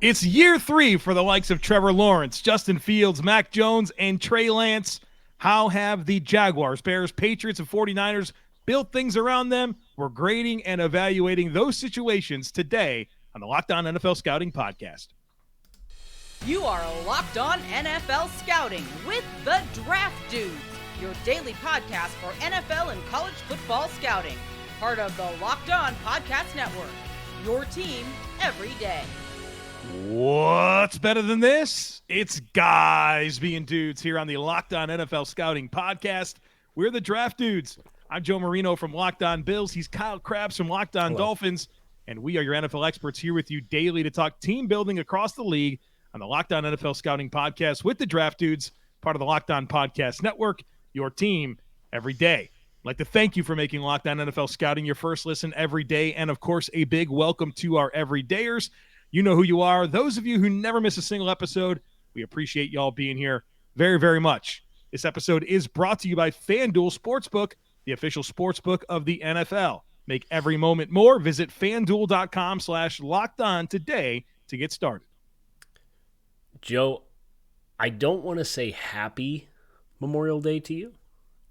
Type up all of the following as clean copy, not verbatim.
It's year 3 for the likes of Trevor Lawrence, Justin Fields, Mac Jones, and Trey Lance. How have the Jaguars, Bears, Patriots, and 49ers built things around them? We're grading and evaluating those situations today on the Locked On NFL Scouting Podcast. You are Locked On NFL Scouting with the Draft Dudes, your daily podcast for NFL and college football scouting. Part of the Locked On Podcast Network, your team every day. What's better than this? It's guys being dudes here on the Locked On NFL Scouting Podcast. We're the Draft Dudes. I'm Joe Marino from Locked On Bills. He's Kyle Crabbs from Locked On Dolphins. And we are your NFL experts here with you daily to talk team building across the league on the Locked On NFL Scouting Podcast with the Draft Dudes, part of the Locked On Podcast Network, your team every day. I'd like to thank you for making Locked On NFL Scouting your first listen every day. And, of course, a big welcome to our everydayers. You know who you are. Those of you who never miss a single episode, we appreciate y'all being here very, very much. This episode is brought to you by FanDuel Sportsbook, the official sportsbook of the NFL. Make every moment more. Visit FanDuel.com/lockedon today to get started. Joe, I don't want to say happy Memorial Day to you,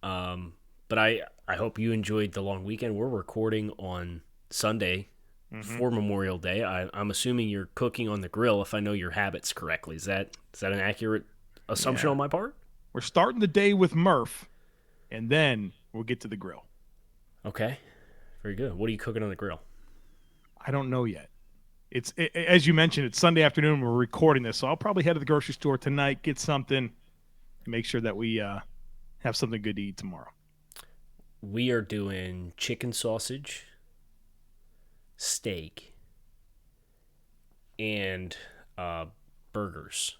but I hope you enjoyed the long weekend. We're recording on Sunday for Memorial Day. I'm assuming you're cooking on the grill, if I know your habits correctly. Is that an accurate assumption on my part? We're starting the day with Murph, and then we'll get to the grill. Okay, very good. What are you cooking on the grill? I don't know yet. As you mentioned, it's Sunday afternoon. We're recording this, so I'll probably head to the grocery store tonight, get something, and make sure that we have something good to eat tomorrow. We are doing chicken sausage, steak, and burgers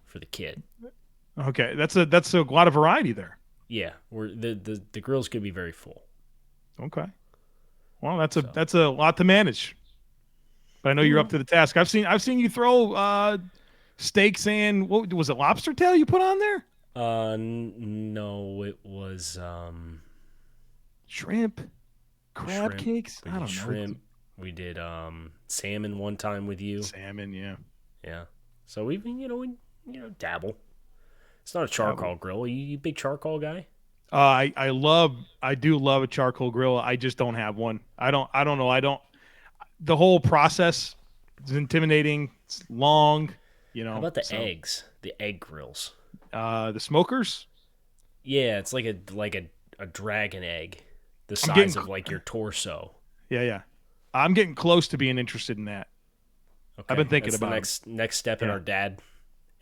for the kid. Okay, that's a lot of variety there. Yeah, the grill's gonna be very full. Okay, well that's a lot to manage, but I know you're up to the task. I've seen you throw steaks and what was it, lobster tail you put on there? No, it was shrimp, crab cakes. I don't know. Shrimp. We did salmon one time with you. Salmon, yeah. Yeah. So we dabble. It's not a charcoal grill. Are you a big charcoal guy? I do love a charcoal grill. I just don't have one. I don't know. The whole process is intimidating. It's long, How about the eggs? The egg grills. The smokers? Yeah, it's like a dragon egg. The size of like your torso. Yeah. I'm getting close to being interested in that. Okay. I've been thinking about the next step in our dad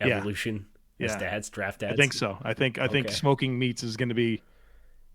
evolution. Yeah. As dads, draft dads. I think so. I think smoking meats is going to be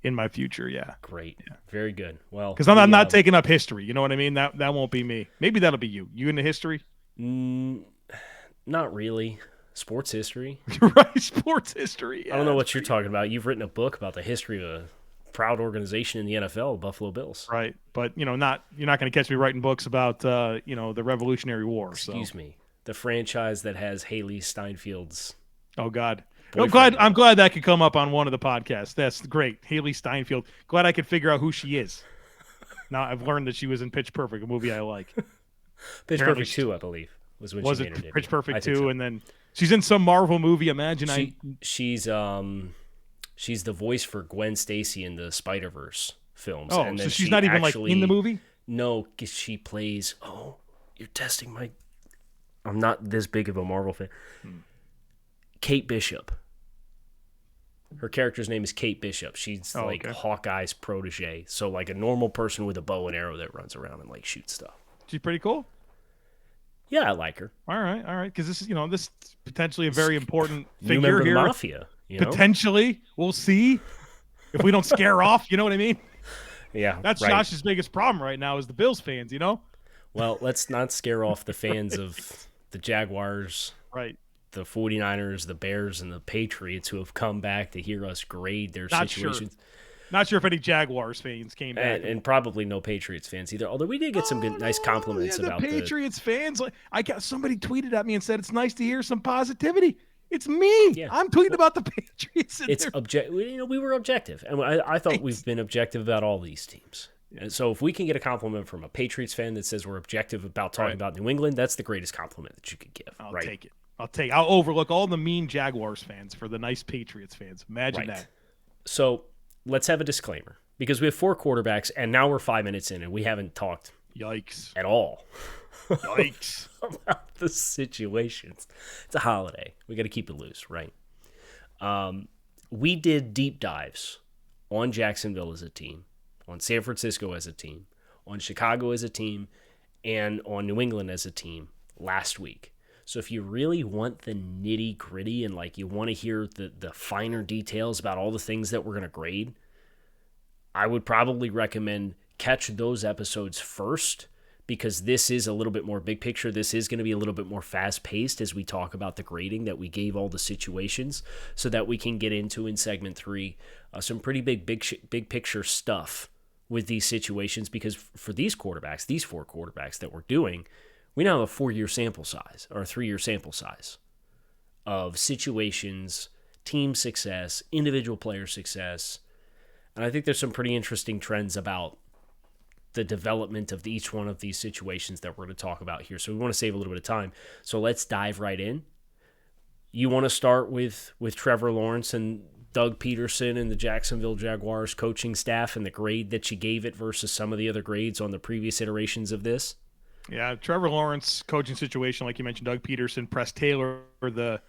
in my future. Yeah. Great. Yeah. Very good. Well, because I'm not taking up history. You know what I mean? That won't be me. Maybe that'll be you. You into history? Not really. Sports history. Right. Sports history. Yeah, I don't know what you're talking about. You've written a book about the history of a proud organization in the NFL, Buffalo Bills. Right. But you're not going to catch me writing books about the Revolutionary War. Excuse me. The franchise that has Haley Steinfeld's. Oh God. Boyfriend. I'm glad that could come up on one of the podcasts. That's great. Haley Steinfeld. Glad I could figure out who she is. Now I've learned that she was in Pitch Perfect, a movie I like. Pitch Perfect 2, I believe, was when she made her debut. Pitch Perfect 2, so. And then she's in some Marvel movie. She's the voice for Gwen Stacy in the Spider-Verse films. Oh, and so she's not even in the movie? No, she plays. Oh, you're testing my. I'm not this big of a Marvel fan. Kate Bishop. Her character's name is Kate Bishop. She's Hawkeye's protege. So like a normal person with a bow and arrow that runs around and like shoots stuff. She's pretty cool. Yeah, I like her. All right. Because this is potentially a very important New figure member here. Of the mafia. Potentially, we'll see if we don't scare her off. You know what I mean? Yeah, that's right. Josh's biggest problem right now is the Bills fans. Well, let's not scare off the fans of the Jaguars. Right. The 49ers, the Bears, and the Patriots who have come back to hear us grade their situations. Not sure if any Jaguars fans came back. And probably no Patriots fans either, although we did get some nice compliments about the Patriots fans. Somebody tweeted at me and said it's nice to hear some positivity. It's me. Yeah. I'm tweeting about the Patriots. It's objective. We were objective, and I thought we've been objective about all these teams. And so if we can get a compliment from a Patriots fan that says we're objective about talking about New England, that's the greatest compliment that you could give. I'll take it. I'll overlook all the mean Jaguars fans for the nice Patriots fans. Imagine that. So let's have a disclaimer, because we have 4 quarterbacks, and now we're 5 minutes in, and we haven't talked at all about the situations. It's a holiday. We got to keep it loose, right? We did deep dives on Jacksonville as a team, on San Francisco as a team, on Chicago as a team, and on New England as a team last week. So if you really want the nitty gritty and you want to hear the finer details about all the things that we're going to grade, I would probably recommend catch those episodes first, because this is a little bit more big picture. This is going to be a little bit more fast paced as we talk about the grading that we gave all the situations, so that we can get into in segment 3 some pretty big picture stuff with these situations, because for these quarterbacks, these 4 quarterbacks that we're doing, we now have a 4-year sample size or a 3-year sample size of situations, team success, individual player success. And I think there's some pretty interesting trends about the development of each one of these situations that we're going to talk about here. So we want to save a little bit of time. So let's dive right in. You want to start with Trevor Lawrence and Doug Peterson and the Jacksonville Jaguars coaching staff and the grade that you gave it versus some of the other grades on the previous iterations of this? Yeah, Trevor Lawrence coaching situation, like you mentioned, Doug Peterson, Press Taylor, the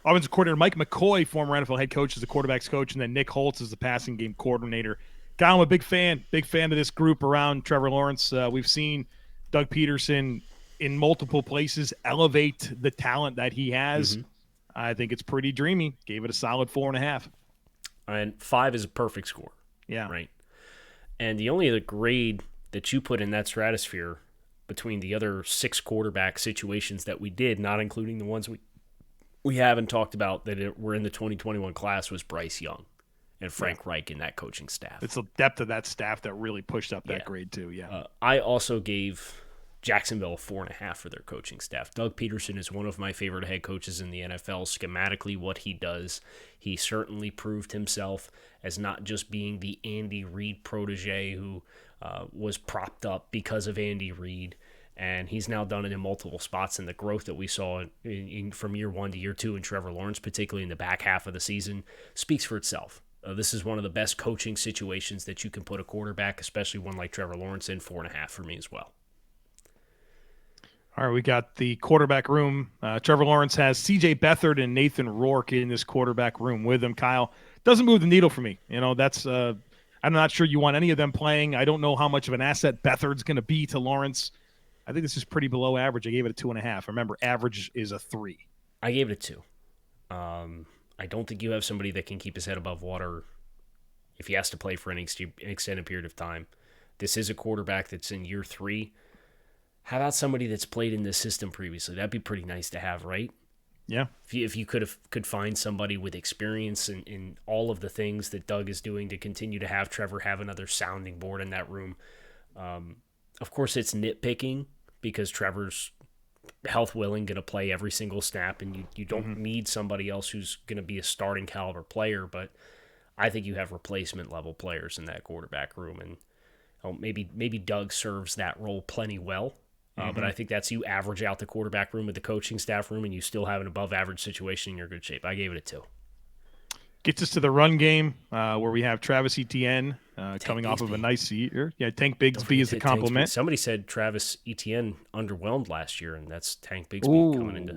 offensive coordinator, Mike McCoy, former NFL head coach, is the quarterback's coach, and then Nick Holtz is the passing game coordinator. Kyle, I'm a big fan of this group around Trevor Lawrence. We've seen Doug Peterson in multiple places elevate the talent that he has. Mm-hmm. I think it's pretty dreamy. Gave it a solid 4.5. And 5 is a perfect score. Yeah. Right. And the only other grade that you put in that stratosphere between the other 6 quarterback situations that we did, not including the ones we haven't talked about that were in the 2021 class, was Bryce Young and Frank Reich in that coaching staff. It's the depth of that staff that really pushed up that grade too. Yeah. I also gave Jacksonville a 4.5 for their coaching staff. Doug Peterson is one of my favorite head coaches in the NFL. Schematically, what he does, he certainly proved himself as not just being the Andy Reid protege who was propped up because of Andy Reid, and he's now done it in multiple spots. And the growth that we saw from year 1 to year 2 in Trevor Lawrence, particularly in the back half of the season, speaks for itself. This is one of the best coaching situations that you can put a quarterback, especially one like Trevor Lawrence, in. 4.5 for me as well. All right, we got the quarterback room. Trevor Lawrence has C.J. Beathard and Nathan Rourke in this quarterback room with him. Kyle, doesn't move the needle for me. That's I'm not sure you want any of them playing. I don't know how much of an asset Beathard's going to be to Lawrence. I think this is pretty below average. I gave it a 2.5. Remember, average is a 3. I gave it a 2. I don't think you have somebody that can keep his head above water if he has to play for an extended period of time. This is a quarterback that's in year 3. How about somebody that's played in this system previously? That'd be pretty nice to have, right? Yeah. If you could find somebody with experience in all of the things that Doug is doing to continue to have Trevor have another sounding board in that room. Of course, it's nitpicking because Trevor's health willing, going to play every single snap, and you don't need somebody else who's going to be a starting caliber player. But I think you have replacement level players in that quarterback room, and maybe Doug serves that role plenty well. But I think that's you average out the quarterback room with the coaching staff room, and you still have an above-average situation in your good shape. I gave it a 2. Gets us to the run game where we have Travis Etienne coming off of a nice year. Yeah, Tank Bigsby is the compliment. Somebody said Travis Etienne underwhelmed last year, and that's Tank Bigsby coming into.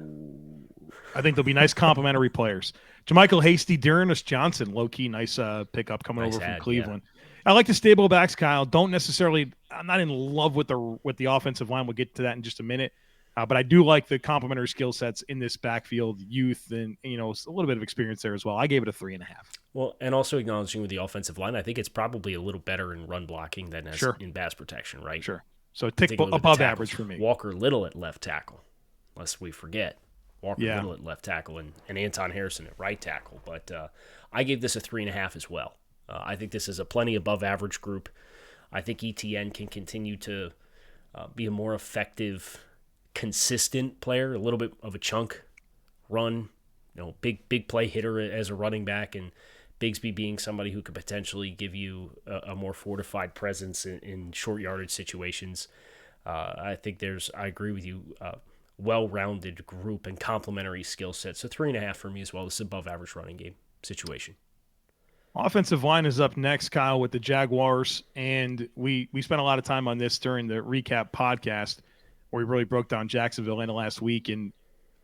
I think they'll be nice complimentary players. Jermichael Hasty, Dearness Johnson, low-key nice pickup coming over from Cleveland. Yeah. I like the stable backs, Kyle. I'm not in love with the offensive line. We'll get to that in just a minute. But I do like the complementary skill sets in this backfield, youth, and a little bit of experience there as well. I gave it a 3.5. Well, and also acknowledging with the offensive line, I think it's probably a little better in run blocking than in pass protection, right? Sure. So tick above average for me. Walker Little at left tackle, lest we forget. Little at left tackle and Anton Harrison at right tackle. But I gave this a 3.5 as well. I think this is a plenty above average group. I think ETN can continue to be a more effective, consistent player, a little bit of a chunk run, big play hitter as a running back, and Bigsby being somebody who could potentially give you a more fortified presence in short yardage situations. I think I agree with you, well-rounded group and complementary skill set. So 3.5 for me as well. This is above average running game situation. Offensive line is up next, Kyle, with the Jaguars, and we spent a lot of time on this during the recap podcast where we really broke down Jacksonville in the last week. And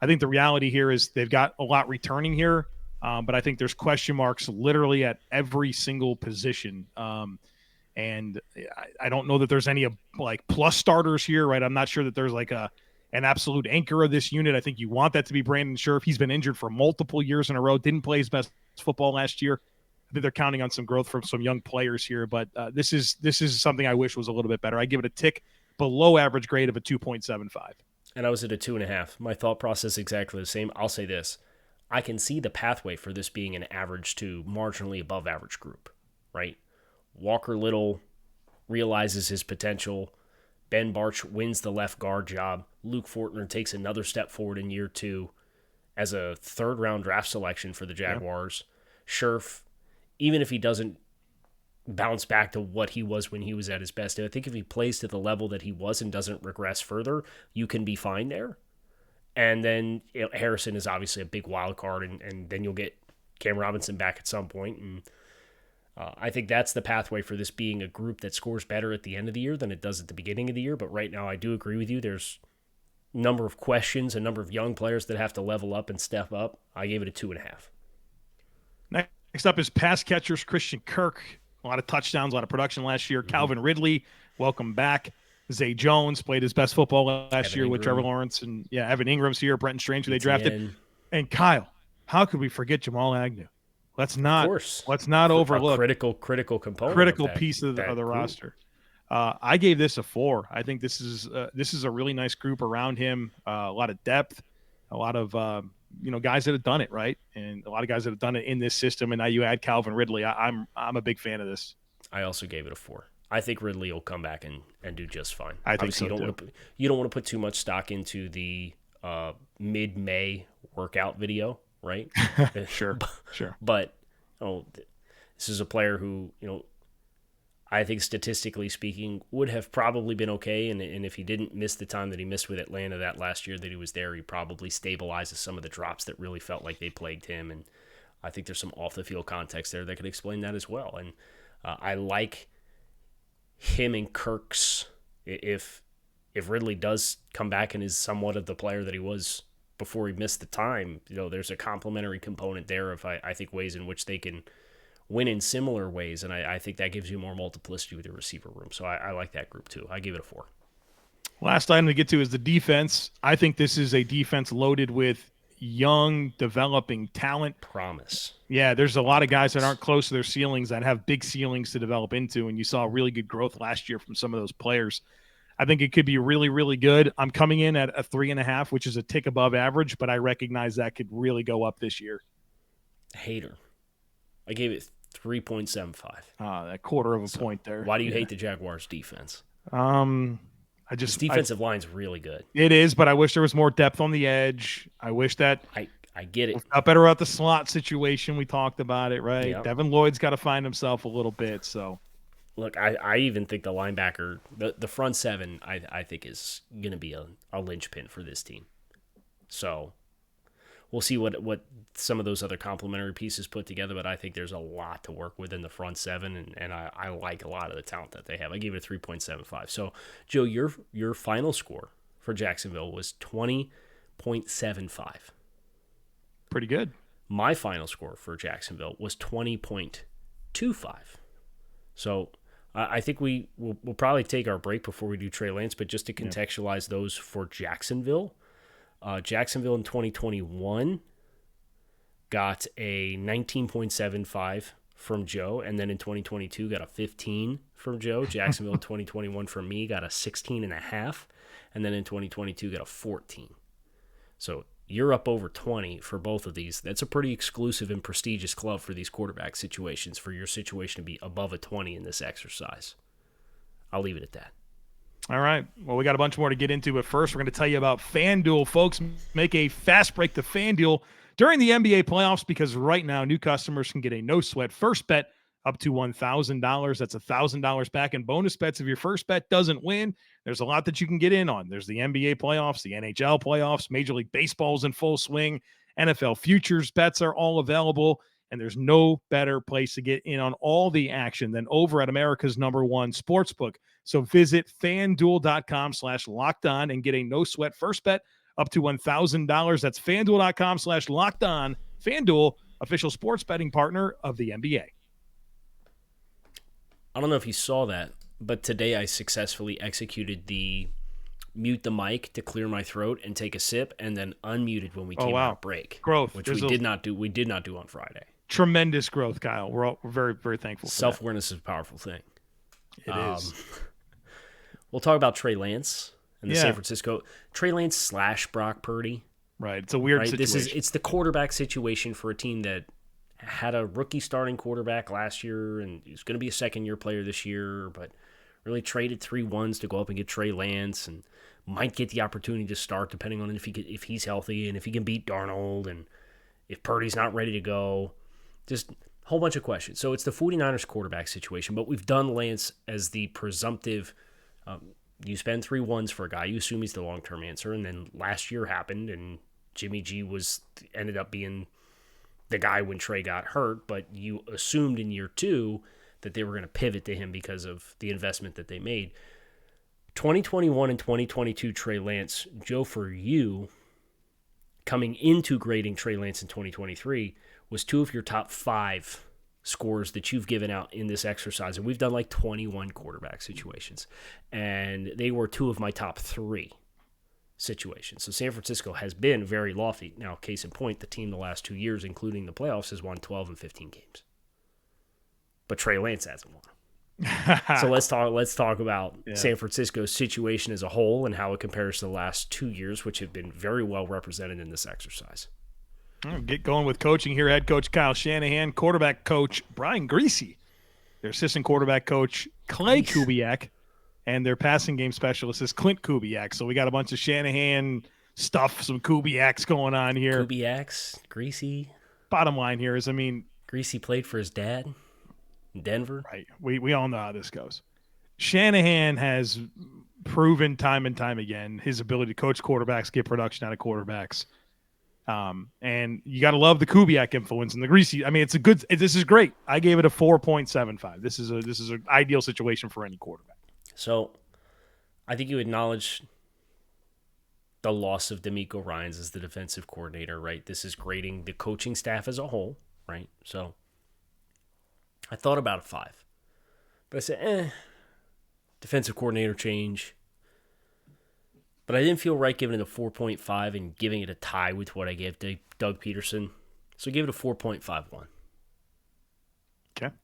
I think the reality here is they've got a lot returning here, but I think there's question marks literally at every single position. And I don't know that there's any like plus starters here, right? I'm not sure that there's like an absolute anchor of this unit. I think you want that to be Brandon Scherff. He's been injured for multiple years in a row, didn't play his best football last year. I think they're counting on some growth from some young players here, but this is something I wish was a little bit better. I give it a tick below average grade of a 2.75. And I was at a 2.5. My thought process is exactly the same. I'll say this. I can see the pathway for this being an average to marginally above average group, right? Walker Little realizes his potential. Ben Barch wins the left guard job. Luke Fortner takes another step forward in year 2 as a third-round draft selection for the Jaguars. Yeah. Scherff, even if he doesn't bounce back to what he was when he was at his best, I think if he plays to the level that he was and doesn't regress further, you can be fine there. And then Harrison is obviously a big wild card, and then you'll get Cam Robinson back at some point. And I think that's the pathway for this being a group that scores better at the end of the year than it does at the beginning of the year. But right now, I do agree with you. There's a number of questions, a number of young players that have to level up and step up. I gave it a 2.5. Next up is pass catchers Christian Kirk. A lot of touchdowns, a lot of production last year. Calvin Ridley, welcome back. Zay Jones played his best football last year with Trevor Lawrence. And, Evan Ingram's here. Brenton Strange, who they drafted. And Kyle, how could we forget Jamal Agnew? Let's not overlook a critical component, critical piece of the roster. I gave this a 4. I think this is a really nice group around him. A lot of depth, a lot of guys that have done it right, and a lot of guys that have done it in this system. And now you add Calvin Ridley. I'm a big fan of this. I also gave it a 4. I think Ridley will come back and do just fine. I think so too. You don't want to put too much stock into the mid-May workout video, right? Sure. But this is a player who, I think statistically speaking would have probably been okay. And if he didn't miss the time that he missed with Atlanta that last year that he was there, he probably stabilizes some of the drops that really felt like they plagued him. And I think there's some off-the-field context there that could explain that as well. And I like him and Kirk's, if Ridley does come back and is somewhat of the player that he was before he missed the time, there's a complementary component there of, I think, ways in which they can win in similar ways, and I think that gives you more multiplicity with your receiver room. So I like that group too. I give it a 4. Last item to get to is the defense. I think this is a defense loaded with young, developing talent. Promise. Yeah, there's a lot of guys that aren't close to their ceilings that have big ceilings to develop into, and you saw really good growth last year from some of those players. I think it could be really, really good. I'm coming in at a 3.5, which is a tick above average, but I recognize that could really go up this year. Hater. I gave it 3.75. That quarter of a point there. Why do you hate the Jaguars' defense? This defensive line's really good. It is, but I wish there was more depth on the edge. I wish that I get it. Got better about the slot situation. We talked about it, right? Yep. Devin Lloyd's got to find himself a little bit. So, look, I even think the linebacker, the front seven, I think is going to be a linchpin for this team. So we'll see what some of those other complementary pieces put together, but I think there's a lot to work with in the front seven, and I like a lot of the talent that they have. I gave it a 3.75. So, Joe, your final score for Jacksonville was 20.75. Pretty good. My final score for Jacksonville was 20.25. So I think we'll probably take our break before we do Trey Lance, but just to contextualize those for Jacksonville, Jacksonville in 2021 got a 19.75 from Joe, and then in 2022 got a 15 from Joe. Jacksonville in 2021 for me got a 16.5, and then in 2022 got a 14. So you're up over 20 for both of these. That's a pretty exclusive and prestigious club for these quarterback situations, for your situation to be above a 20 in this exercise. I'll leave it at that. All right. Well, we got a bunch more to get into, but first we're going to tell you about FanDuel. Folks, make a fast break to FanDuel during the NBA playoffs, because right now new customers can get a no-sweat first bet up to $1,000. That's $1,000 back in bonus bets if your first bet doesn't win. There's a lot that you can get in on. There's the NBA playoffs, the NHL playoffs, Major League Baseball's in full swing, NFL futures bets are all available, and there's no better place to get in on all the action than over at America's #1 sportsbook. So visit FanDuel.com/lockedon and get a no-sweat first bet up to $1,000. That's FanDuel.com/lockedon. FanDuel, official sports betting partner of the NBA. I don't know if you saw that, but today I successfully executed the mute the mic to clear my throat and take a sip, and then unmuted when we came out of break. Growth. Which we did not do. We did not do on Friday. Tremendous growth, Kyle. We're very, very thankful for Self-awareness is a powerful thing. It is. We'll talk about Trey Lance and the Yeah. San Francisco. Trey Lance / Brock Purdy. Right. It's a weird Right? situation. It's the quarterback situation for a team that had a rookie starting quarterback last year, and he's going to be a second-year player this year, but really traded 3-1s to go up and get Trey Lance, and might get the opportunity to start depending on if he's healthy and if he can beat Darnold and if Purdy's not ready to go. Just a whole bunch of questions. So it's the 49ers quarterback situation, but we've done Lance as the presumptive. You spend 3-1s for a guy, you assume he's the long-term answer, and then last year happened, and Jimmy G ended up being the guy when Trey got hurt, but you assumed in year 2 that they were going to pivot to him because of the investment that they made. 2021 and 2022 Trey Lance, Joe, for you, coming into grading Trey Lance in 2023, was 2 of your top 5 scores that you've given out in this exercise. And we've done like 21 quarterback situations. And they were 2 of my top 3 situations. So San Francisco has been very lofty. Now, case in point, the team the last 2 years, including the playoffs, has won 12 and 15 games. But Trey Lance hasn't won. So let's talk about San Francisco's situation as a whole and how it compares to the last 2 years, which have been very well represented in this exercise. I'll get going with coaching here. Head coach Kyle Shanahan, quarterback coach Brian Griese, their assistant quarterback coach Clay Kubiak, and their passing game specialist is Clint Kubiak. So we got a bunch of Shanahan stuff, some Kubiaks going on here. Kubiaks, Griese. Bottom line here is, Griese played for his dad in Denver. Right. We all know how this goes. Shanahan has proven time and time again his ability to coach quarterbacks, get production out of quarterbacks. And you got to love the Kubiak influence and the Griese. This is great. I gave it a 4.75. This is an ideal situation for any quarterback. So I think you acknowledge the loss of D'Amico Ryans as the defensive coordinator, right? This is grading the coaching staff as a whole, right? So I thought about a 5. But I said, defensive coordinator change. But I didn't feel right giving it a 4.5 and giving it a tie with what I gave to Doug Peterson. So I gave it a 4.51. Okay.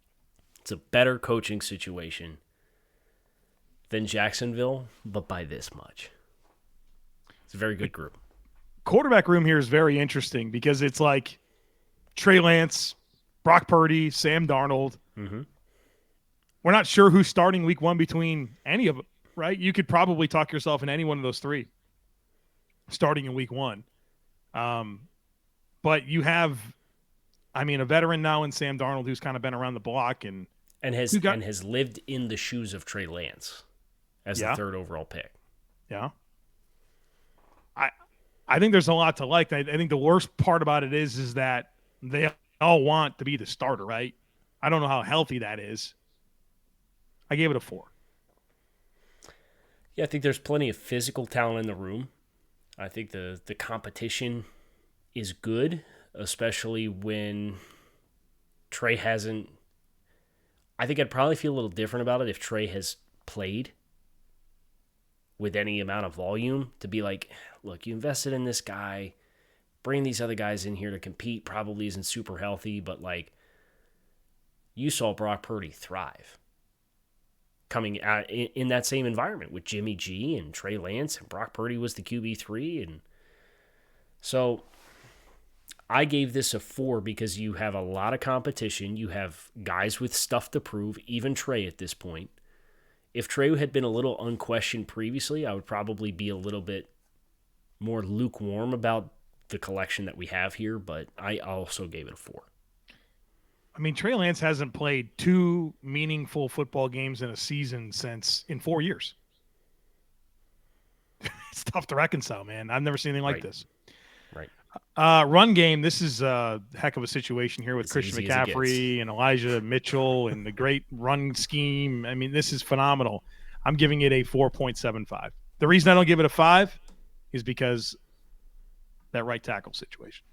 It's a better coaching situation than Jacksonville, but by this much. It's a very good group. Quarterback room here is very interesting because it's like Trey Lance, Brock Purdy, Sam Darnold. Mm-hmm. We're not sure who's starting week 1 between any of them, right? You could probably talk yourself in any one of those 3 starting in week 1. But you have, a veteran now in Sam Darnold who's kind of been around the block and has lived in the shoes of Trey Lance as the 3rd overall pick. Yeah. I think there's a lot to like. I think the worst part about it is that they all want to be the starter, right? I don't know how healthy that is. I gave it a 4. Yeah, I think there's plenty of physical talent in the room. I think the competition is good, especially when Trey hasn't. I think I'd probably feel a little different about it if Trey has played with any amount of volume, to be like, look, you invested in this guy, bring these other guys in here to compete, probably isn't super healthy, but like, you saw Brock Purdy thrive coming out in that same environment with Jimmy G and Trey Lance, and Brock Purdy was the QB3. And so I gave this a 4 because you have a lot of competition. You have guys with stuff to prove, even Trey at this point. If Trey had been a little unquestioned previously, I would probably be a little bit more lukewarm about the collection that we have here, but I also gave it a 4. I mean, Trey Lance hasn't played 2 meaningful football games in a season in 4 years. It's tough to reconcile, man. I've never seen anything like this. Right. Run game, this is a heck of a situation here with It's Christian easy as it McCaffrey and Elijah Mitchell and the great run scheme. I mean, this is phenomenal. I'm giving it a 4.75. The reason I don't give it a 5 is because that right tackle situation.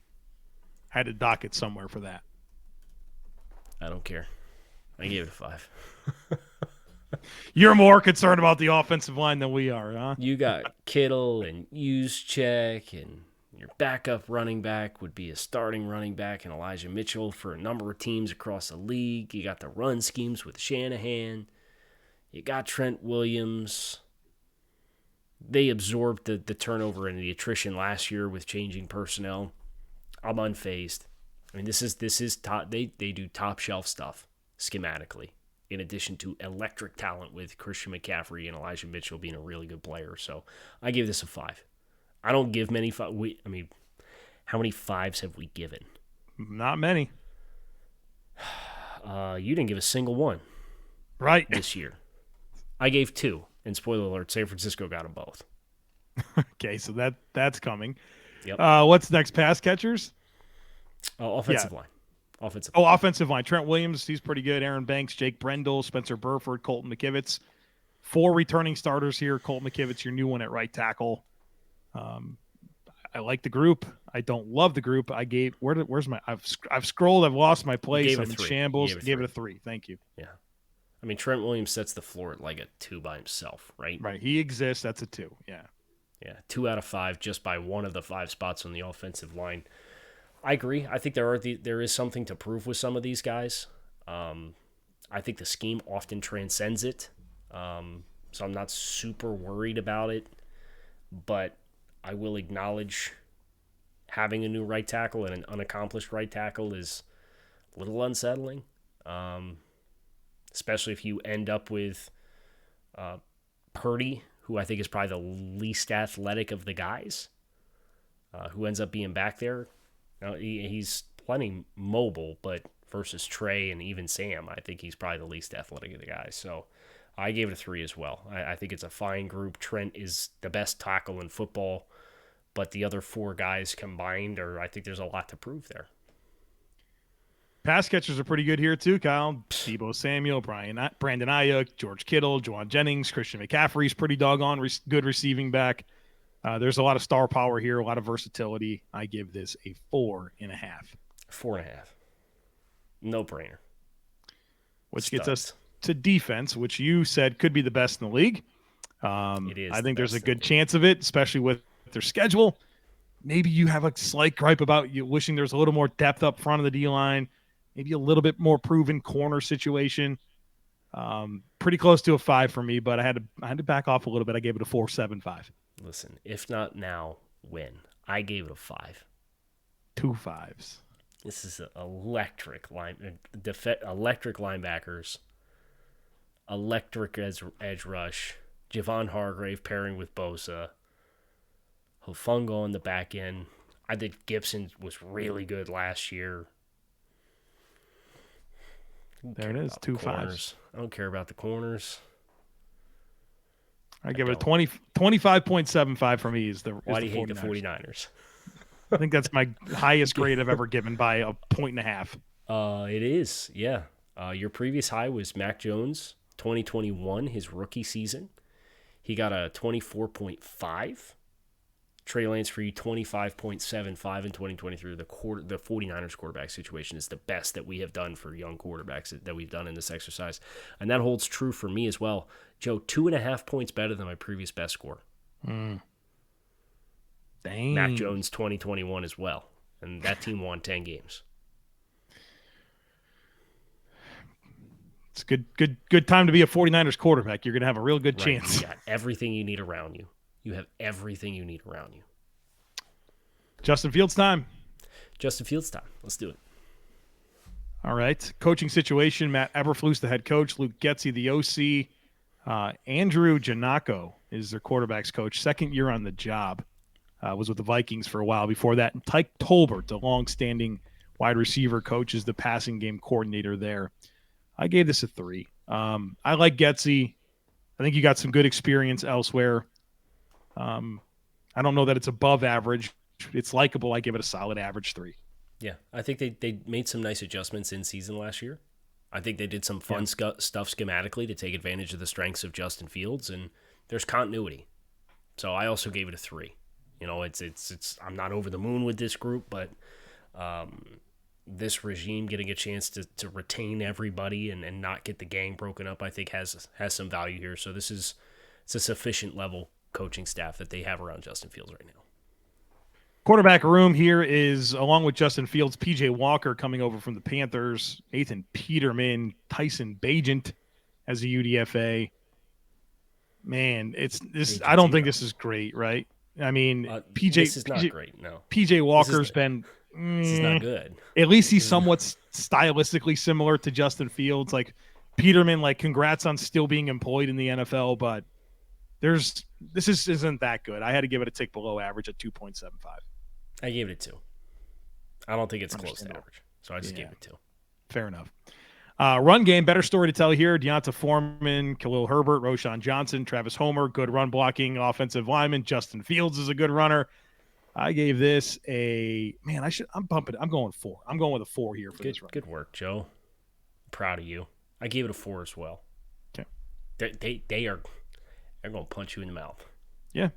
I had to dock it somewhere for that. I don't care. I gave it a 5. You're more concerned about the offensive line than we are, huh? You got Kittle and Juszczyk, and your backup running back would be a starting running back and Elijah Mitchell for a number of teams across the league. You got the run schemes with Shanahan. You got Trent Williams. They absorbed the turnover and the attrition last year with changing personnel. I'm unfazed. I mean, this is top. They do top shelf stuff schematically, in addition to electric talent with Christian McCaffrey and Elijah Mitchell being a really good player. So I give this a 5. I don't give many 5. I mean, how many 5s have we given? Not many. You didn't give a single one, right? This year. I gave 2, and spoiler alert: San Francisco got them both. Okay, so that's coming. Yep. What's next? Pass catchers? Offensive line. Offensive line. Trent Williams, he's pretty good. Aaron Banks, Jake Brendel, Spencer Burford, Colton McKivitz. 4 returning starters here. Colton McKivitz, your new one at right tackle. I like the group. I don't love the group. I gave where's my? I've scrolled. I've lost my place. I'm in shambles. Gave it a 3. Thank you. Yeah. I mean, Trent Williams sets the floor at like a 2 by himself, right? Right. He exists. That's a 2. Yeah. Yeah. 2 out of 5 just by one of the 5 spots on the offensive line. I agree. I think there is something to prove with some of these guys. I think the scheme often transcends it. So I'm not super worried about it. But I will acknowledge having a new right tackle and an unaccomplished right tackle is a little unsettling. Especially if you end up with Purdy, who I think is probably the least athletic of the guys, who ends up being back there. Now, he's plenty mobile, but versus Trey and even Sam, I think he's probably the least athletic of the guys. So I gave it a 3 as well. I think it's a fine group. Trent is the best tackle in football, but the other 4 guys combined, I think there's a lot to prove there. Pass catchers are pretty good here too, Kyle. Deebo Samuel, Brandon Ayuk, George Kittle, Juwan Jennings, Christian McCaffrey's pretty doggone good receiving back. There's a lot of star power here, a lot of versatility. I give this a 4.5. 4.5. No brainer. Which gets us to defense, which you said could be the best in the league. It is. I think there's a good chance of it, especially with their schedule. Maybe you have a slight gripe about you wishing there's a little more depth up front of the D-line. Maybe a little bit more proven corner situation. Pretty close to a 5 for me, but I had to back off a little bit. I gave it a 4.75. Listen, if not now, when? I gave it a 5. 2 5s. This is electric linebackers, electric edge rush, Javon Hargrave pairing with Bosa, Hufanga on the back end. I think Gibson was really good last year. There it is, 2 5s. I don't care about the corners. I give it a 25.75 for me. Why do you hate the 49ers? I think that's my highest grade I've ever given by a 1.5. It is, yeah. Your previous high was Mac Jones, 2021, his rookie season. He got a 24.5. Trey Lance for you, 25.75 in 2023. The 49ers quarterback situation is the best that we have done for young quarterbacks that we've done in this exercise. And that holds true for me as well. Joe, 2.5 points better than my previous best score. Dang. Mac Jones 2021 as well. And that team won 10 games. It's a good time to be a 49ers quarterback. You're going to have a real good chance. You got everything you need around you. You have everything you need around you. Justin Fields time. Let's do it. All right. Coaching situation. Matt Eberflus, the head coach. Luke Getsy, the OC. Andrew Janako is their quarterback's coach. Second year on the job. was with the Vikings for a while. Before that, and Tyke Tolbert, the long-standing wide receiver coach, is the passing game coordinator there. I gave this a 3. I like Getsy. I think you got some good experience elsewhere. I don't know that it's above average. It's likable. I give it a solid average 3. Yeah, I think they made some nice adjustments in season last year. I think they did some fun stuff schematically to take advantage of the strengths of Justin Fields, and there's continuity. So I also gave it a 3. You know, it's I'm not over the moon with this group, but this regime getting a chance to retain everybody and not get the gang broken up, I think has some value here. So it's a sufficient level coaching staff that they have around Justin Fields right now. Quarterback room here is, along with Justin Fields, P.J. Walker coming over from the Panthers, Nathan Peterman, Tyson Bagent as a UDFA. Man, it's this. I don't think this is great, right? I mean, this is not great. No, P.J. Walker's been. This is not good. At least he's somewhat stylistically similar to Justin Fields. Like Peterman, like congrats on still being employed in the NFL, but this isn't that good. I had to give it a tick below average at 2.75. I gave it a 2. I don't think it's close to average, so I just gave it 2. Fair enough. Run game, better story to tell here. Deonta Foreman, Khalil Herbert, Roshan Johnson, Travis Homer, good run blocking offensive lineman. Justin Fields is a good runner. I gave this I'm bumping. I'm going 4. I'm going with a 4 here for this run. Good work, Joe. I'm proud of you. I gave it a 4 as well. Okay. They're going to punch you in the mouth. Yeah.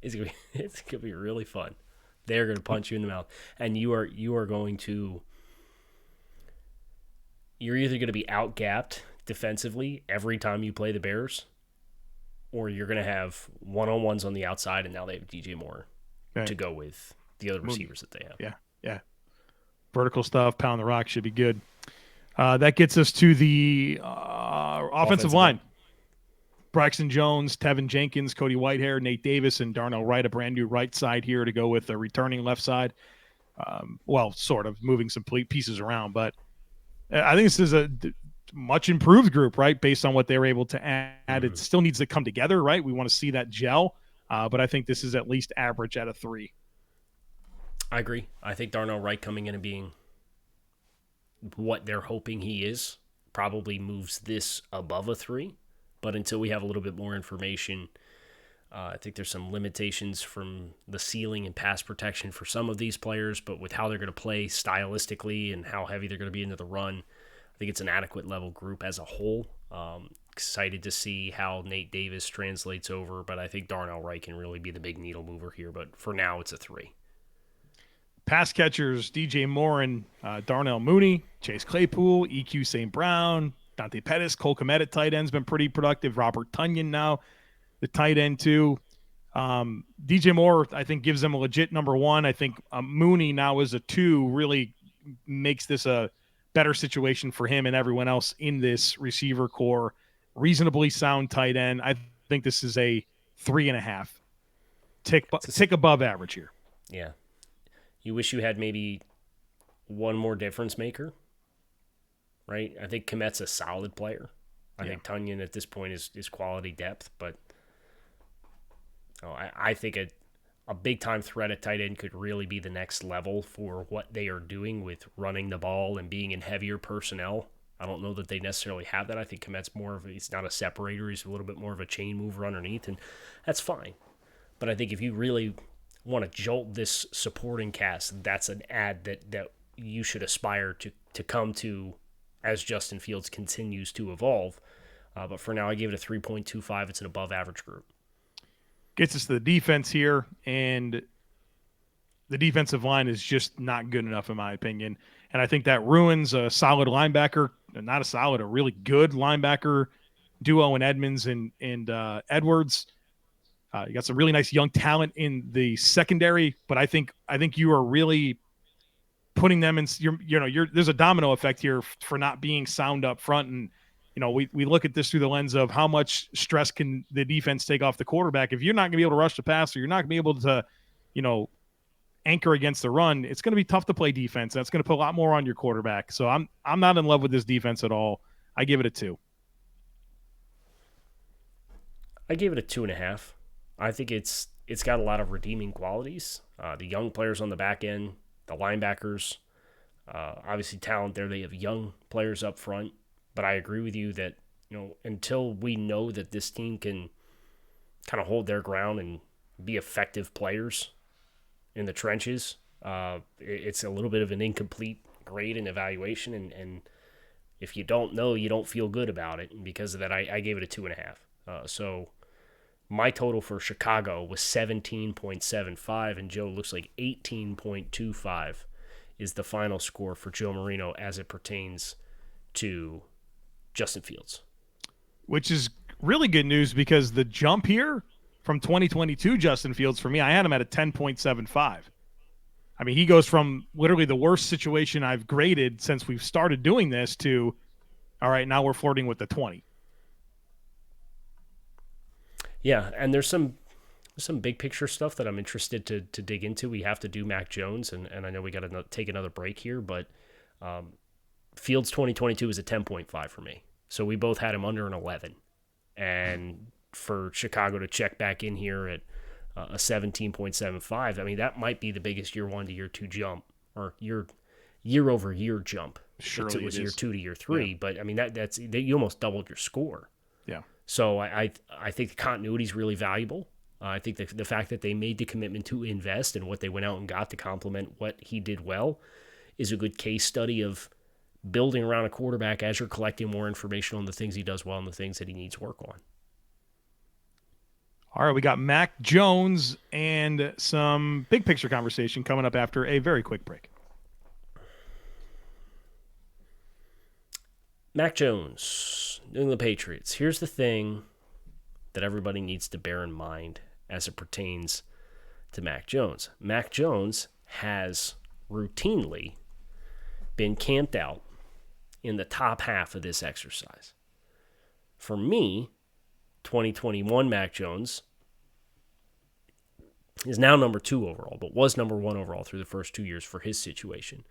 It's gonna be really fun. They're going to punch you in the mouth, and you're either going to be outgapped defensively every time you play the Bears, or you're going to have one-on-ones on the outside, and now they have DJ Moore to go with the other receivers that they have. Yeah. Vertical stuff, pound the rock should be good. That gets us to the offensive line. Braxton Jones, Tevin Jenkins, Cody Whitehair, Nate Davis, and Darnell Wright, a brand new right side here to go with a returning left side. Sort of moving some pieces around, but I think this is a much improved group, right? Based on what they were able to add. It still needs to come together, right? We want to see that gel, but I think this is at least average at a 3. I agree. I think Darnell Wright coming in and being what they're hoping he is probably moves this above a 3. But until we have a little bit more information, I think there's some limitations from the ceiling and pass protection for some of these players, but with how they're going to play stylistically and how heavy they're going to be into the run, I think it's an adequate level group as a whole. Excited to see how Nate Davis translates over, but I think Darnell Wright can really be the big needle mover here, but for now it's a 3. Pass catchers, DJ Moore and Darnell Mooney, Chase Claypool, EQ St. Brown, Dante Pettis, Cole Kmet at tight end's been pretty productive. Robert Tonyan now, the tight end too. DJ Moore, I think, gives them a legit number 1. I think Mooney now as a 2 really makes this a better situation for him and everyone else in this receiver core. Reasonably sound tight end. I think this is a 3.5. Tick above average here. Yeah. You wish you had maybe one more difference maker. Right, I think Kmet's a solid player. I think Tonyan at this point is quality depth, but I think a big-time threat at tight end could really be the next level for what they are doing with running the ball and being in heavier personnel. I don't know that they necessarily have that. I think Kmet's he's not a separator. He's a little bit more of a chain mover underneath, and that's fine. But I think if you really want to jolt this supporting cast, that's an ad that you should aspire to come to as Justin Fields continues to evolve. But for now, I gave it a 3.25. It's an above-average group. Gets us to the defense here, and the defensive line is just not good enough, in my opinion. And I think that ruins a solid linebacker, a really good linebacker duo in Edmonds and Edwards. You got some really nice young talent in the secondary, but I think you are really putting them in. There's a domino effect here for not being sound up front, and we look at this through the lens of how much stress can the defense take off the quarterback. If you're not going to be able to rush the passer, you're not going to be able to, anchor against the run. It's going to be tough to play defense. That's going to put a lot more on your quarterback. So I'm not in love with this defense at all. I give it a 2. I gave it a 2.5. I think it's it's got a lot of redeeming qualities. The young players on the back end, the linebackers, obviously talent there. They have young players up front, but I agree with you that, until we know that this team can kind of hold their ground and be effective players in the trenches, it's a little bit of an incomplete grade and evaluation. And if you don't know, you don't feel good about it. And because of that, I gave it a 2.5. So my total for Chicago was 17.75, and Joe, looks like 18.25 is the final score for Joe Marino as it pertains to Justin Fields. Which is really good news, because the jump here from 2022 Justin Fields, for me, I had him at a 10.75. I mean, he goes from literally the worst situation I've graded since we've started doing this to, all right, now we're flirting with the 20. Yeah, and there's some big picture stuff that I'm interested to dig into. We have to do Mac Jones, and I know we got to take another break here, but Fields 2022 is a 10.5 for me. So we both had him under an 11. And for Chicago to check back in here at a 17.75, I mean, that might be the biggest year 1 to year 2 jump, or year over year jump. Surely it was it year is. 2 to year 3, Yeah. but I mean, you almost doubled your score. Yeah. So I think the continuity is really valuable. I think the fact that they made the commitment to invest and what they went out and got to complement what he did well is a good case study of building around a quarterback as you're collecting more information on the things he does well and the things that he needs work on. All right, we got Mac Jones and some big picture conversation coming up after a very quick break. Mac Jones, New England Patriots. Here's the thing that everybody needs to bear in mind as it pertains to Mac Jones. Mac Jones has routinely been camped out in the top half of this exercise. For me, 2021 Mac Jones is now number 2 overall, but was number 1 overall through the first 2 years for his situation.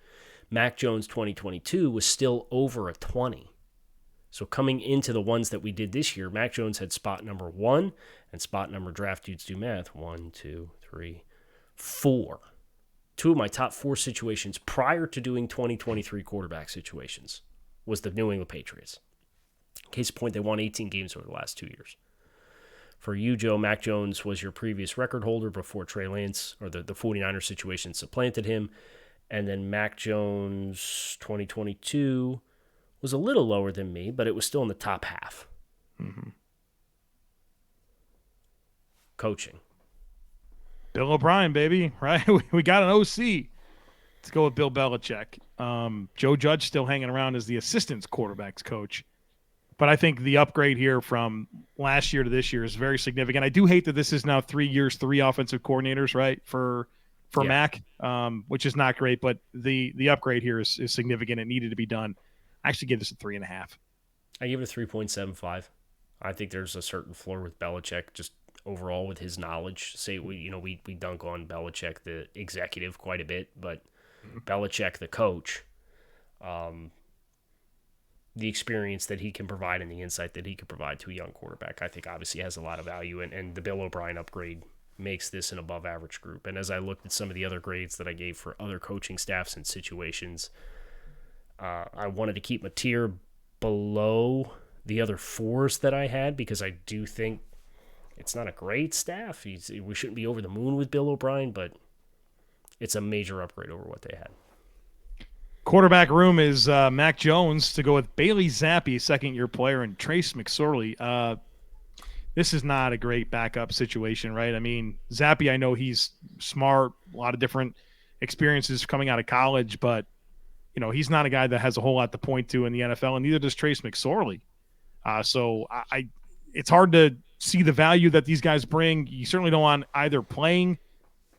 Mac Jones 2022 was still over a 20. So coming into the ones that we did this year, Mac Jones had spot number 1 and spot number, draft dudes do math, 1, 2, 3, 4. 2 of my top 4 situations prior to doing 2023 quarterback situations was the New England Patriots. Case in point, they won 18 games over the last 2 years. For you, Joe, Mac Jones was your previous record holder before Trey Lance, or the 49ers situation, supplanted him. And then Mac Jones 2022 was a little lower than me, but it was still in the top half. Mm-hmm. Coaching. Bill O'Brien, baby, right? We got an OC. Let's go with Bill Belichick. Joe Judge still hanging around as the assistant quarterback's coach. But I think the upgrade here from last year to this year is very significant. I do hate that this is now 3 years, 3 offensive coordinators, right, for Mac, which is not great. But the upgrade here is significant. It needed to be done. I actually give this a 3.5. I give it a 3.75. I think there's a certain floor with Belichick, just overall with his knowledge. Say we dunk on Belichick, the executive, quite a bit, but Belichick, the coach, the experience that he can provide and the insight that he can provide to a young quarterback, I think obviously has a lot of value. And the Bill O'Brien upgrade makes this an above average group. And as I looked at some of the other grades that I gave for other coaching staffs and situations, I wanted to keep my tier below the other 4s that I had, because I do think it's not a great staff. We shouldn't be over the moon with Bill O'Brien, but it's a major upgrade over what they had. Quarterback room is Mac Jones to go with Bailey Zappi, second-year player, and Trace McSorley. This is not a great backup situation, right? I mean, Zappi, I know he's smart, a lot of different experiences coming out of college, but he's not a guy that has a whole lot to point to in the NFL, and neither does Trace McSorley. So it's hard to see the value that these guys bring. You certainly don't want either playing.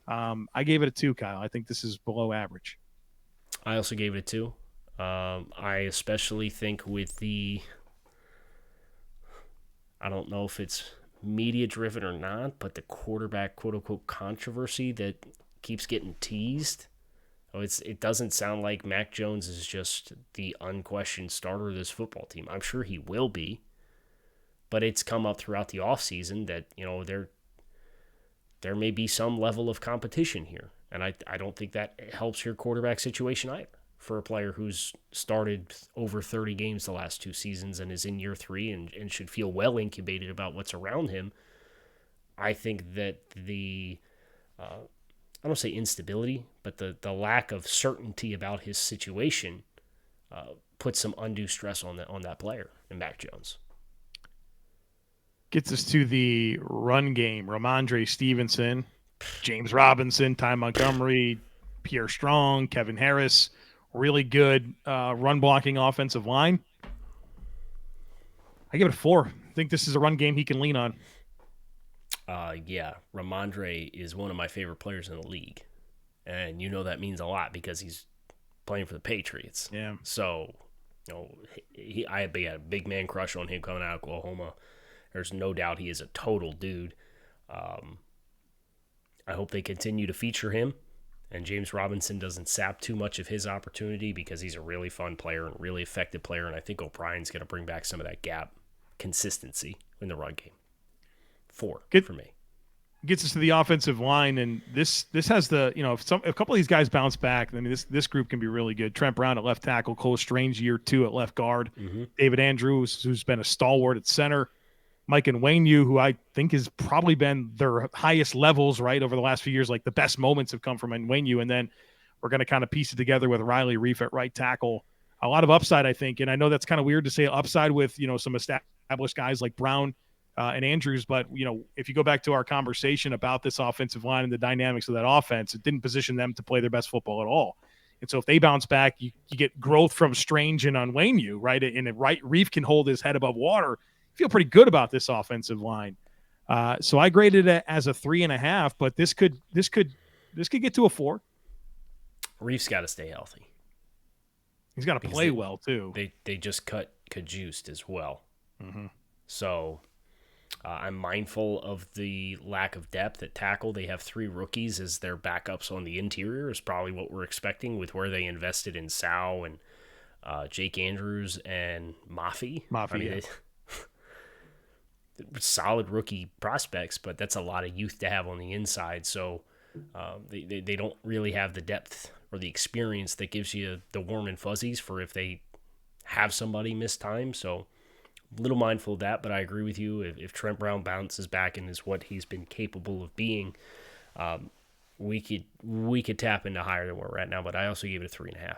I gave it a 2, Kyle. I think this is below average. I also gave it a 2. I especially think with I don't know if it's media-driven or not, but the quarterback quote-unquote controversy that keeps getting teased. It doesn't sound like Mac Jones is just the unquestioned starter of this football team. I'm sure he will be, but it's come up throughout the offseason that, they're there may be some level of competition here. And I don't think that helps your quarterback situation either for a player who's started over 30 games the last 2 seasons and is in year 3 and should feel well incubated about what's around him. I think that I don't say instability, but the lack of certainty about his situation puts some undue stress on that player in Mac Jones. Gets us to the run game. Ramondre Stevenson, James Robinson, Ty Montgomery, Pierre Strong, Kevin Harris. Really good run blocking offensive line. I give it a 4. I think this is a run game he can lean on. Yeah, Ramondre is one of my favorite players in the league. And that means a lot because he's playing for the Patriots. Yeah. So, I had a big man crush on him coming out of Oklahoma. There's no doubt he is a total dude. I hope they continue to feature him, and James Robinson doesn't sap too much of his opportunity because he's a really fun player and really effective player, and I think O'Brien's going to bring back some of that gap consistency in the run game. 4 for me. Gets us to the offensive line, and this has the if a couple of these guys bounce back, I mean this group can be really good. Trent Brown at left tackle, Cole Strange year 2 at left guard, David Andrews who's been a stalwart at center, Mike and Wainu, who I think has probably been their highest levels right over the last few years. Like the best moments have come from Wainu, and then we're going to kind of piece it together with Riley Reif at right tackle. A lot of upside, I think, and I know that's kind of weird to say upside with some established guys like Brown and Andrews, but if you go back to our conversation about this offensive line and the dynamics of that offense, it didn't position them to play their best football at all. And so if they bounce back, you get growth from Strange and on Wainu, right? And Reif can hold his head above water. Feel pretty good about this offensive line. So I graded it as a 3.5, but this could get to a 4. Reif's got to stay healthy. He's got to play well too. They just cut Cajuste as well. Mm-hmm. So I'm mindful of the lack of depth at tackle. They have 3 rookies as their backups on the interior is probably what we're expecting with where they invested in Sau and Jake Andrews and Mafi. Yeah. Solid rookie prospects, but that's a lot of youth to have on the inside. So they don't really have the depth or the experience that gives you the warm and fuzzies for if they have somebody miss time. So a little mindful of that, but I agree with you. If Trent Brown bounces back and is what he's been capable of being, we could tap into higher than where we're at now, but I also gave it a 3.5.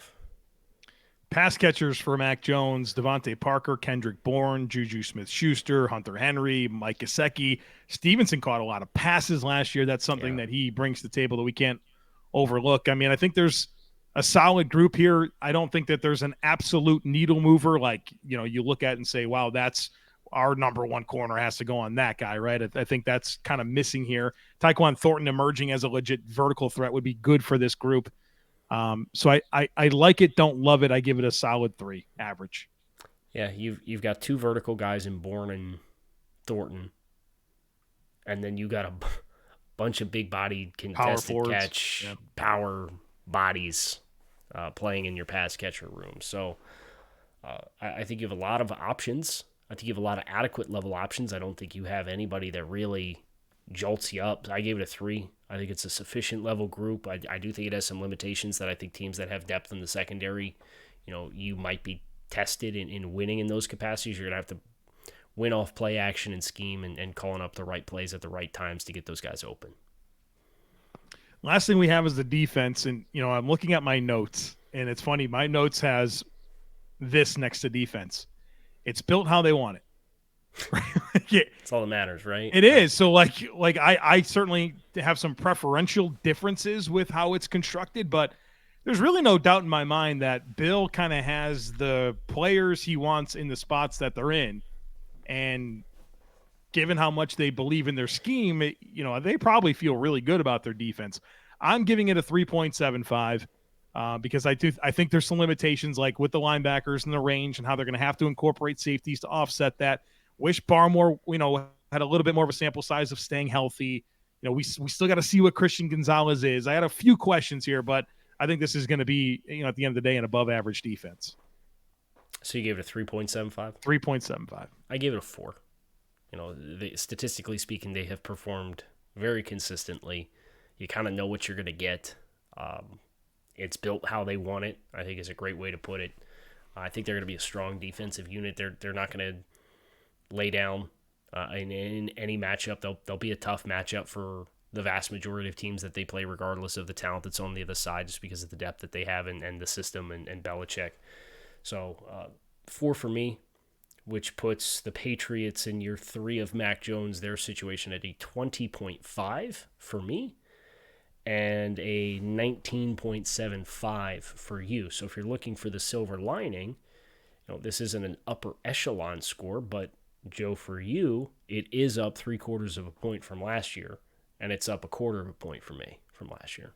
Pass catchers for Mac Jones: Devontae Parker, Kendrick Bourne, Juju Smith-Schuster, Hunter Henry, Mike Gesicki. Stevenson caught a lot of passes last year. That's something that he brings to the table that we can't overlook. I mean, I think there's a solid group here. I don't think that there's an absolute needle mover like, you look at and say, wow, that's our number 1 corner has to go on that guy, right? I think that's kind of missing here. Tyquan Thornton emerging as a legit vertical threat would be good for this group. So I like it, don't love it. I give it a solid 3 average. Yeah, you've got 2 vertical guys in Bourne and Thornton, and then you got a bunch of big bodied contested catch power bodies playing in your pass catcher room. So I think you have a lot of options. I think you have a lot of adequate level options. I don't think you have anybody that really jolts you up. I gave it a 3. I think it's a sufficient level group. I do think it has some limitations that I think teams that have depth in the secondary, you might be tested in winning in those capacities. You're going to have to win off play action and scheme and calling up the right plays at the right times to get those guys open. Last thing we have is the defense. And, I'm looking at my notes, and it's funny. My notes has this next to defense. It's built how they want it. It's all that matters, right? It is. So I certainly have some preferential differences with how it's constructed, but there's really no doubt in my mind that Bill kind of has the players he wants in the spots that they're in. And given how much they believe in their scheme, they probably feel really good about their defense. I'm giving it a 3.75 because I think there's some limitations like with the linebackers and the range and how they're going to have to incorporate safeties to offset that. Wish Barmore, had a little bit more of a sample size of staying healthy. We still got to see what Christian Gonzalez is. I had a few questions here, but I think this is going to be, at the end of the day, an above average defense. So you gave it a 3.75? 3.75. I gave it a 4. Statistically speaking, they have performed very consistently. You kind of know what you're going to get. It's built how they want it, I think is a great way to put it. I think they're going to be a strong defensive unit. They're not going to lay down in any matchup. They'll be a tough matchup for the vast majority of teams that they play, regardless of the talent that's on the other side, just because of the depth that they have and the system and Belichick. So 4 for me, which puts the Patriots in year 3 of Mac Jones, their situation at a 20.5 for me, and a 19.75 for you. So if you're looking for the silver lining, this isn't an upper echelon score, but Joe, for you, it is up 3/4 of a point from last year, and it's up 1/4 of a point for me from last year.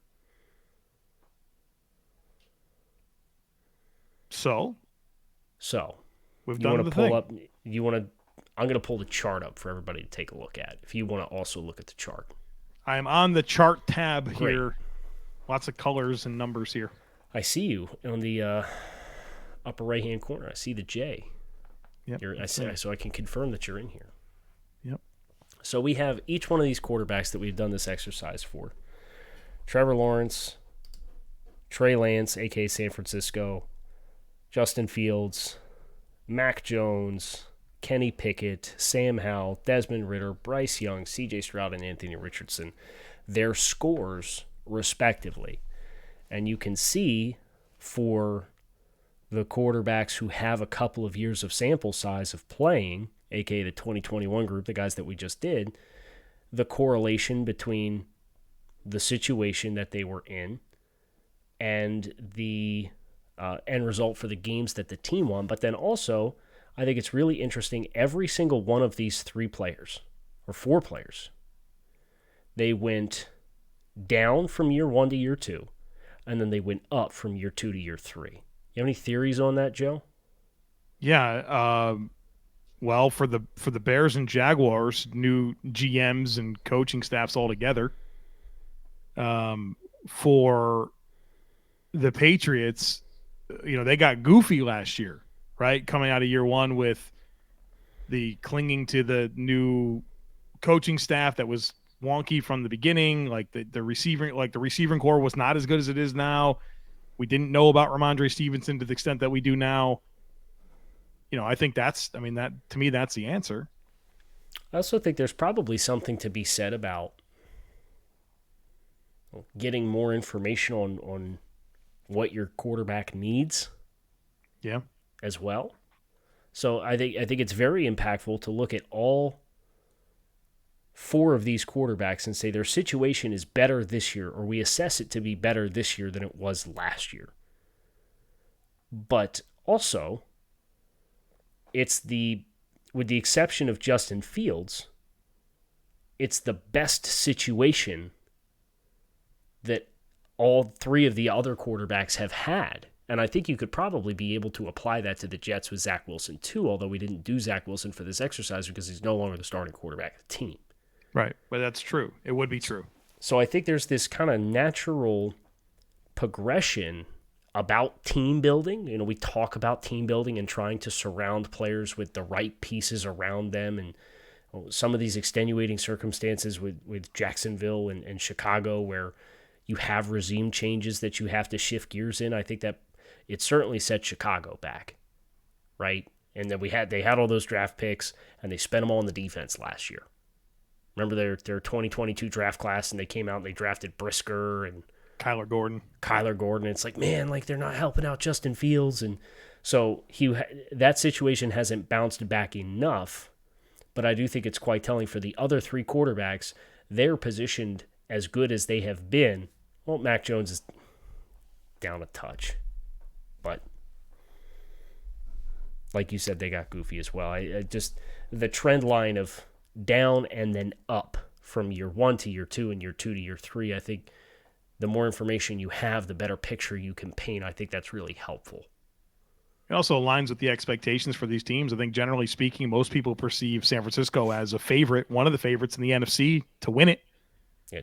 So we've done the thing. I'm going to pull the chart up for everybody to take a look at. If you want to also look at the chart. I'm on the chart tab Great. here. Lots of colors and numbers here. I see you on the upper right-hand corner. I see the J. Yep. So I can confirm that you're in here. Yep. So we have each one of these quarterbacks that we've done this exercise for. Trevor Lawrence, Trey Lance, a.k.a. San Francisco, Justin Fields, Mac Jones, Kenny Pickett, Sam Howell, Desmond Ridder, Bryce Young, C.J. Stroud, and Anthony Richardson. Their scores, respectively. And you can see for the quarterbacks who have a couple of years of sample size of playing, a.k.a. the 2021 group, the guys that we just did, the correlation between the situation that they were in and the end result for the games that the team won. But then also, I think it's really interesting, every single one of these 3 players, or 4 players, they went down from year 1 to year 2, and then they went up from year 2 to year 3. You have any theories on that, Joe? Yeah. Well, for the Bears and Jaguars, new GMs and coaching staffs altogether. For the Patriots, they got goofy last year, right? Coming out of year 1 with the clinging to the new coaching staff that was wonky from the beginning. Like the receiving core was not as good as it is now. We didn't know about Ramondre Stevenson to the extent that we do now. I think to me, that's the answer. I also think there's probably something to be said about getting more information on what your quarterback needs. Yeah. As well. So I think it's very impactful to look at all 4 of these quarterbacks and say their situation is better this year, or we assess it to be better this year than it was last year. But also, with the exception of Justin Fields, it's the best situation that all 3 of the other quarterbacks have had. And I think you could probably be able to apply that to the Jets with Zach Wilson too, although we didn't do Zach Wilson for this exercise because he's no longer the starting quarterback of the team. Right, but that's true. It would be true. So I think there's this kind of natural progression about team building. We talk about team building and trying to surround players with the right pieces around them, and some of these extenuating circumstances with Jacksonville and Chicago where you have regime changes that you have to shift gears in. I think that it certainly set Chicago back, right? And then they had all those draft picks, and they spent them all on the defense last year. Remember their 2022 draft class, and they came out and they drafted Brisker and Kyler Gordon. It's like, man, they're not helping out Justin Fields. And so that situation hasn't bounced back enough, but I do think it's quite telling for the other 3 quarterbacks. They're positioned as good as they have been. Well, Mac Jones is down a touch, but like you said, they got goofy as well. I just the trend line of down and then up from year 1 to year 2 and year 2 to year 3, I think the more information you have, the better picture you can paint. I think that's really helpful. It also aligns with the expectations for these teams. I think generally speaking, most people perceive San Francisco as a favorite, one of the favorites in the NFC to win it. Yeah,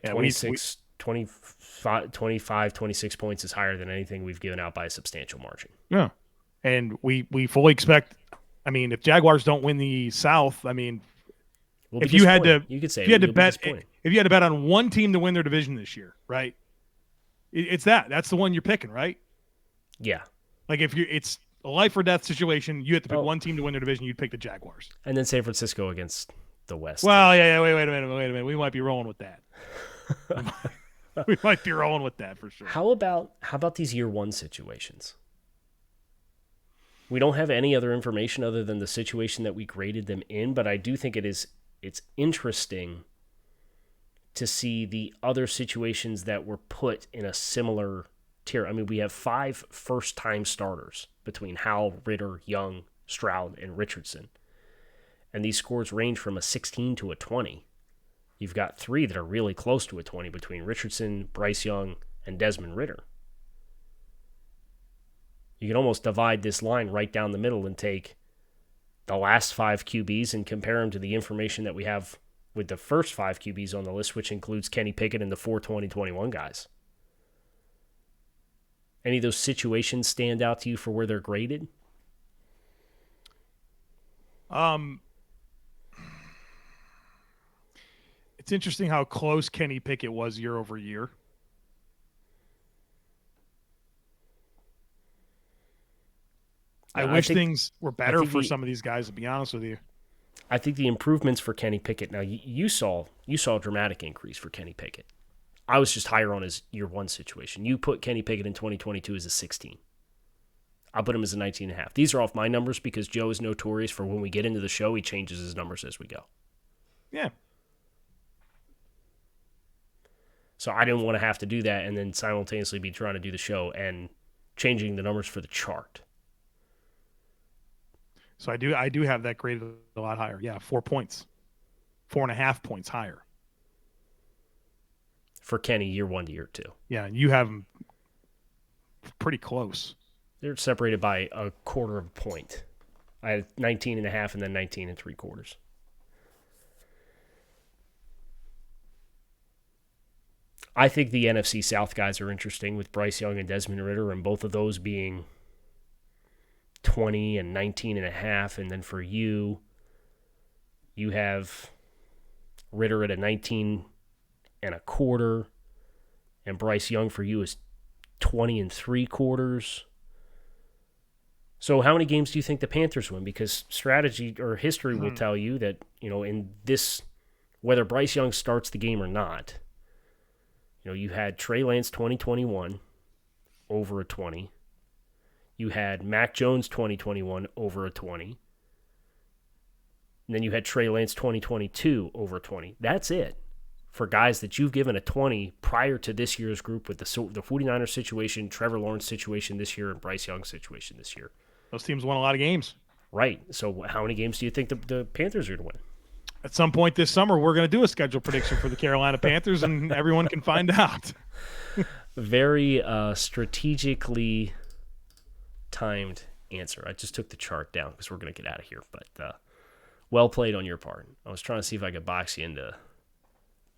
25, 26 points is higher than anything we've given out by a substantial margin. Yeah. And we fully expect, if Jaguars don't win the South, if you had to if you had to bet on one team to win their division this year, right? It's that's the one you're picking, right? Yeah. Like if it's a life or death situation, you have to pick one team to win their division. You'd pick the Jaguars, and then San Francisco against the West. Well, yeah. Wait a minute. We might be rolling with that. We might be rolling with that for sure. How about these year one situations? We don't have any other information other than the situation that we graded them in, but I do think it's interesting to see the other situations that were put in a similar tier. I mean, we have 5 first-time starters between Howell, Ritter, Young, Stroud, and Richardson. And these scores range from a 16 to a 20. You've got 3 that are really close to a 20 between Richardson, Bryce Young, and Desmond Ritter. You can almost divide this line right down the middle and take the last 5 QBs and compare them to the information that we have with the first 5 QBs on the list, which includes Kenny Pickett and the 4 2021 guys. Any of those situations stand out to you for where they're graded? It's interesting how close Kenny Pickett was year over year. I wish things were better for some of these guys, to be honest with you. I think the improvements for Kenny Pickett. Now, you saw a dramatic increase for Kenny Pickett. I was just higher on his year one situation. You put Kenny Pickett in 2022 as a 16. I'll put him as a 19.5. These are off my numbers because Joe is notorious for when we get into the show, he changes his numbers as we go. Yeah. So I didn't want to have to do that and then simultaneously be trying to do the show and changing the numbers for the chart. So I do have that graded a lot higher. Yeah, 4 points. 4.5 points higher. For Kenny, year 1 to year 2. Yeah, and you have them pretty close. They're separated by a quarter of a point. I had 19.5 and then 19 3/4. I think the NFC South guys are interesting with Bryce Young and Desmond Ritter, and both of those being 20 and 19.5. And then for you have Ritter at a 19.25, and Bryce Young for you is 20 3/4. So how many games do you think the Panthers win? Because strategy or history will tell you that, in this, whether Bryce Young starts the game or not, you had Trey Lance 2021 over a 20. You had Mac Jones 2021 over a 20. And then you had Trey Lance 2022 over a 20. That's it for guys that you've given a 20 prior to this year's group with the 49ers situation, Trevor Lawrence situation this year, and Bryce Young situation this year. Those teams won a lot of games. Right. So how many games do you think the Panthers are going to win? At some point this summer, we're going to do a schedule prediction for the Carolina Panthers, and everyone can find out. Very strategically timed answer. I just took the chart down because we're going to get out of here, but well played on your part. I was trying to see if I could box you into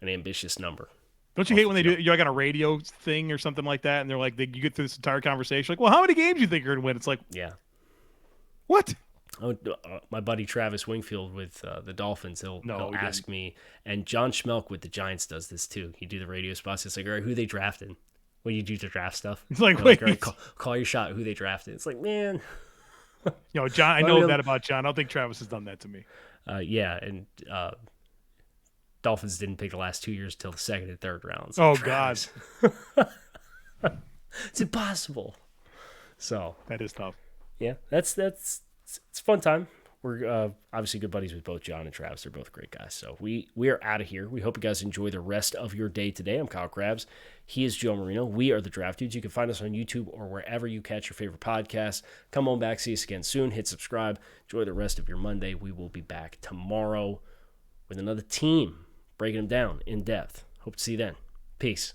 an ambitious number. Don't you hate when they do you're like on a radio thing or something like that, and they're like, you get through this entire conversation, like, well, how many games do you think you're going to win? It's like, yeah. What? Oh, my buddy Travis Wingfield with the Dolphins, he'll ask me, and John Schmelk with the Giants does this too. He do the radio spots. It's like, all right, who they drafted? When you do the draft stuff, it's like, wait, all right, call your shot. Who they drafted? It's like, man, John. I know that about John. I don't think Travis has done that to me. Yeah, and Dolphins didn't pick the last 2 years till the second and third rounds. Oh God, it's impossible. So that is tough. Yeah, it's a fun time. We're obviously good buddies with both John and Travis. They're both great guys. So we are out of here. We hope you guys enjoy the rest of your day today. I'm Kyle Crabbs. He is Joe Marino. We are the Draft Dudes. You can find us on YouTube or wherever you catch your favorite podcasts. Come on back. See us again soon. Hit subscribe. Enjoy the rest of your Monday. We will be back tomorrow with another team, breaking them down in depth. Hope to see you then. Peace.